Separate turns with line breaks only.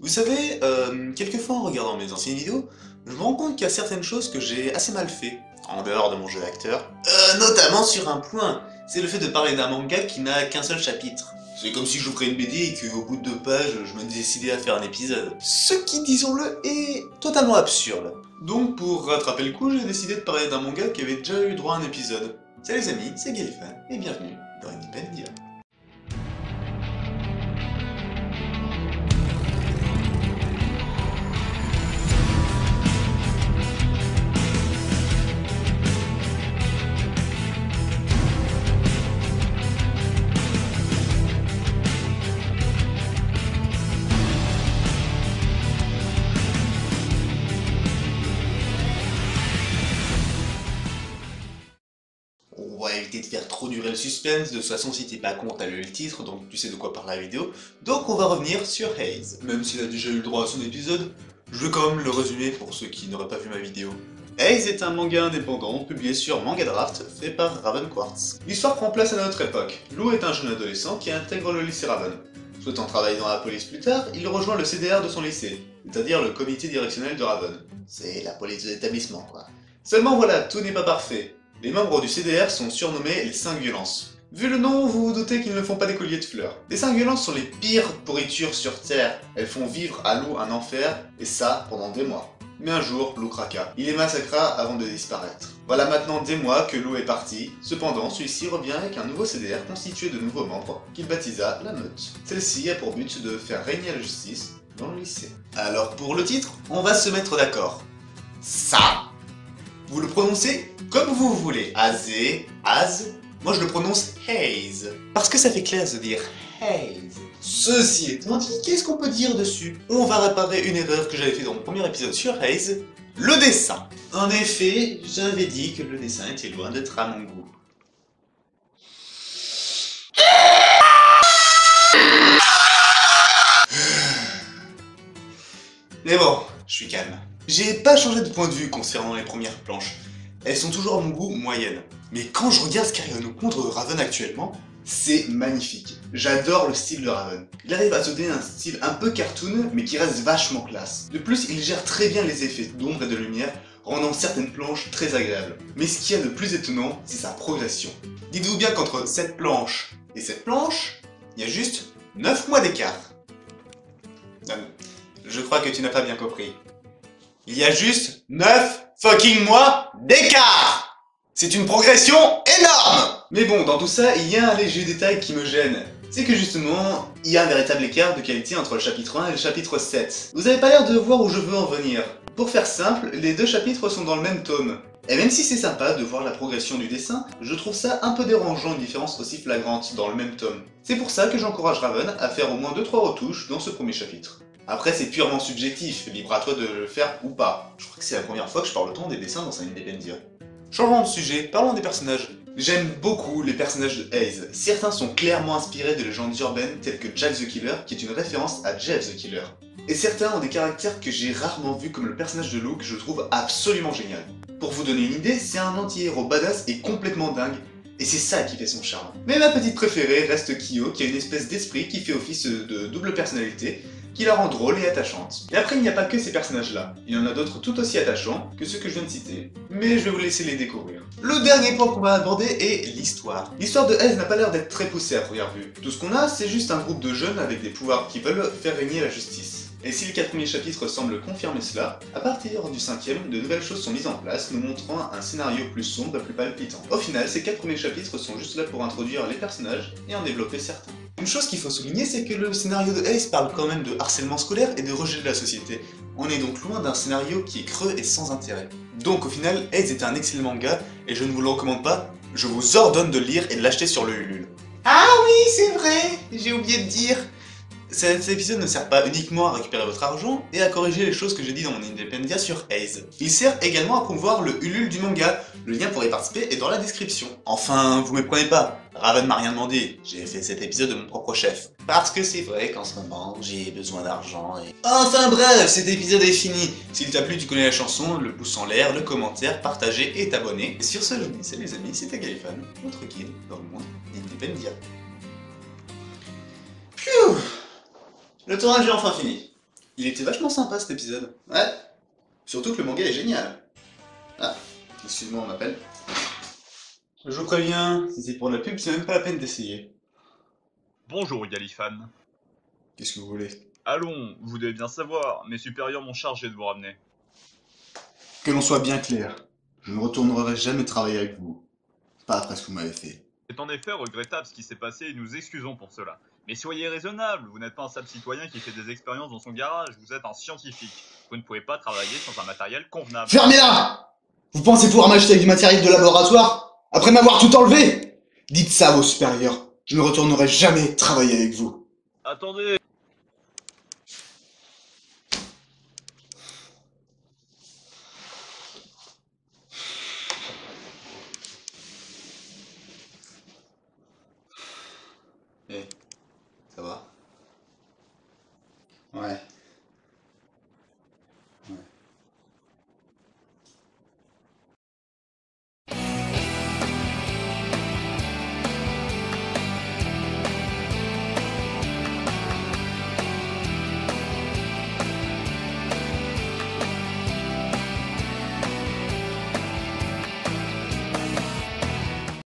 Vous savez, quelquefois en regardant mes anciennes vidéos, je me rends compte qu'il y a certaines choses que j'ai assez mal fait, en dehors de mon jeu d'acteur. Notamment sur un point, c'est le fait de parler d'un manga qui n'a qu'un seul chapitre. C'est comme si j'ouvrais une BD et qu'au bout de 2 pages, je me décidais à faire un épisode. Ce qui, disons-le, est totalement absurde. Donc pour rattraper le coup, j'ai décidé de parler d'un manga qui avait déjà eu droit à un épisode. Salut les amis, c'est Galifan, et bienvenue dans Independia. On va éviter de faire trop durer le suspense, de toute façon si t'es pas con t'as lu le titre, donc tu sais de quoi parle la vidéo. Donc on va revenir sur Haze. Même s'il a déjà eu le droit à son épisode, je vais quand même le résumer pour ceux qui n'auraient pas vu ma vidéo. Haze est un manga indépendant publié sur Manga Draft, fait par Raven Quartz. L'histoire prend place à notre époque. Lou est un jeune adolescent qui intègre le lycée Raven. Souhaitant travailler dans la police plus tard, il rejoint le CDR de son lycée, c'est-à-dire le comité directionnel de Raven. C'est la police de l'établissement quoi. Seulement voilà, tout n'est pas parfait. Les membres du CDR sont surnommés les 5 violences. Vu le nom, vous vous doutez qu'ils ne font pas des colliers de fleurs. Les 5 violences sont les pires pourritures sur Terre. Elles font vivre à Lou un enfer, et ça pendant des mois. Mais un jour, Lou craqua. Il les massacra avant de disparaître. Voilà maintenant des mois que Lou est parti. Cependant, celui-ci revient avec un nouveau CDR constitué de nouveaux membres, qu'il baptisa la Meute. Celle-ci a pour but de faire régner la justice dans le lycée. Alors pour le titre, on va se mettre d'accord. Ça, vous le prononcez comme vous voulez. Azé, Az. Moi je le prononce Haze. Parce que ça fait classe de dire Haze. Ceci étant dit, qu'est-ce qu'on peut dire dessus? On va réparer une erreur que j'avais fait dans mon premier épisode sur Haze. Le dessin. En effet, j'avais dit que le dessin était loin d'être à mon goût. Mais bon, je suis calme. J'ai pas changé de point de vue concernant les premières planches. Elles sont toujours à mon goût moyennes. Mais quand je regarde ce qu'arrive à nous pondre Raven actuellement, c'est magnifique. J'adore le style de Raven. Il arrive à se donner un style un peu cartoon, mais qui reste vachement classe. De plus, il gère très bien les effets d'ombre et de lumière, rendant certaines planches très agréables. Mais ce qu'il y a de plus étonnant, c'est sa progression. Dites-vous bien qu'entre cette planche et cette planche, il y a juste 9 mois d'écart. Je crois que tu n'as pas bien compris. Il y a juste 9 fucking mois d'écart! C'est une progression énorme! Mais bon, dans tout ça, il y a un léger détail qui me gêne. C'est que justement, il y a un véritable écart de qualité entre le chapitre 1 et le chapitre 7. Vous avez pas l'air de voir où je veux en venir. Pour faire simple, les deux chapitres sont dans le même tome. Et même si c'est sympa de voir la progression du dessin, je trouve ça un peu dérangeant une différence aussi flagrante dans le même tome. C'est pour ça que j'encourage Raven à faire au moins 2-3 retouches dans ce premier chapitre. Après c'est purement subjectif, libre à toi de le faire ou pas. Je crois que c'est la première fois que je parle autant des dessins dans un Independia. Changeons de sujet, parlons des personnages. J'aime beaucoup les personnages de Haze. Certains sont clairement inspirés de légendes urbaines telles que Jack the Killer, qui est une référence à Jeff the Killer. Et certains ont des caractères que j'ai rarement vus comme le personnage de Lou que je trouve absolument génial. Pour vous donner une idée, c'est un anti-héros badass et complètement dingue, et c'est ça qui fait son charme. Mais ma petite préférée reste Kyo, qui a une espèce d'esprit qui fait office de double personnalité, qui la rend drôle et attachante. Et après, il n'y a pas que ces personnages-là. Il y en a d'autres tout aussi attachants que ceux que je viens de citer. Mais je vais vous laisser les découvrir. Le dernier point qu'on va aborder est l'histoire. L'histoire de Haze n'a pas l'air d'être très poussée à première vue. Tout ce qu'on a, c'est juste un groupe de jeunes avec des pouvoirs qui veulent faire régner la justice. Et si les 4 premiers chapitres semblent confirmer cela, à partir du 5e, de nouvelles choses sont mises en place, nous montrant un scénario plus sombre et plus palpitant. Au final, ces 4 premiers chapitres sont juste là pour introduire les personnages et en développer certains. Une chose qu'il faut souligner, c'est que le scénario de Haze parle quand même de harcèlement scolaire et de rejet de la société. On est donc loin d'un scénario qui est creux et sans intérêt. Donc au final, Haze est un excellent manga, et je ne vous le recommande pas, je vous ordonne de le lire et de l'acheter sur le Ulule. Ah oui, c'est vrai, j'ai oublié de dire. Cet épisode ne sert pas uniquement à récupérer votre argent et à corriger les choses que j'ai dit dans mon Independia sur Haze. Il sert également à promouvoir le Ulule du manga. Le lien pour y participer est dans la description. Enfin, vous méprenez pas, Raven m'a rien demandé. J'ai fait cet épisode de mon propre chef. Parce que c'est vrai qu'en ce moment, j'ai besoin d'argent et... Enfin bref, cet épisode est fini. S'il t'a plu, tu connais la chanson, le pouce en l'air, le commentaire, partager et t'abonner. Et sur ce, je vous dis salut les amis, c'était Galifan, votre guide dans le monde d'Independia. Pfiou! Le tournage est enfin fini. Il était vachement sympa cet épisode. Ouais. Surtout que le manga est génial. Ah, excuse-moi, on m'appelle. Je vous préviens, si c'est pour la pub, c'est même pas la peine d'essayer.
Bonjour Galifan.
Qu'est-ce que vous voulez?
Allons, vous devez bien savoir, mes supérieurs m'ont chargé de vous ramener.
Que l'on soit bien clair, je ne retournerai jamais travailler avec vous. Pas après ce que vous m'avez fait.
C'est en effet regrettable ce qui s'est passé et nous nous excusons pour cela. Mais soyez raisonnable, vous n'êtes pas un simple citoyen qui fait des expériences dans son garage, vous êtes un scientifique. Vous ne pouvez pas travailler sans un matériel convenable.
Fermez-la! Vous pensez pouvoir m'acheter avec du matériel de laboratoire? Après m'avoir tout enlevé? Dites ça à vos supérieurs. Je ne retournerai jamais travailler avec vous.
Attendez,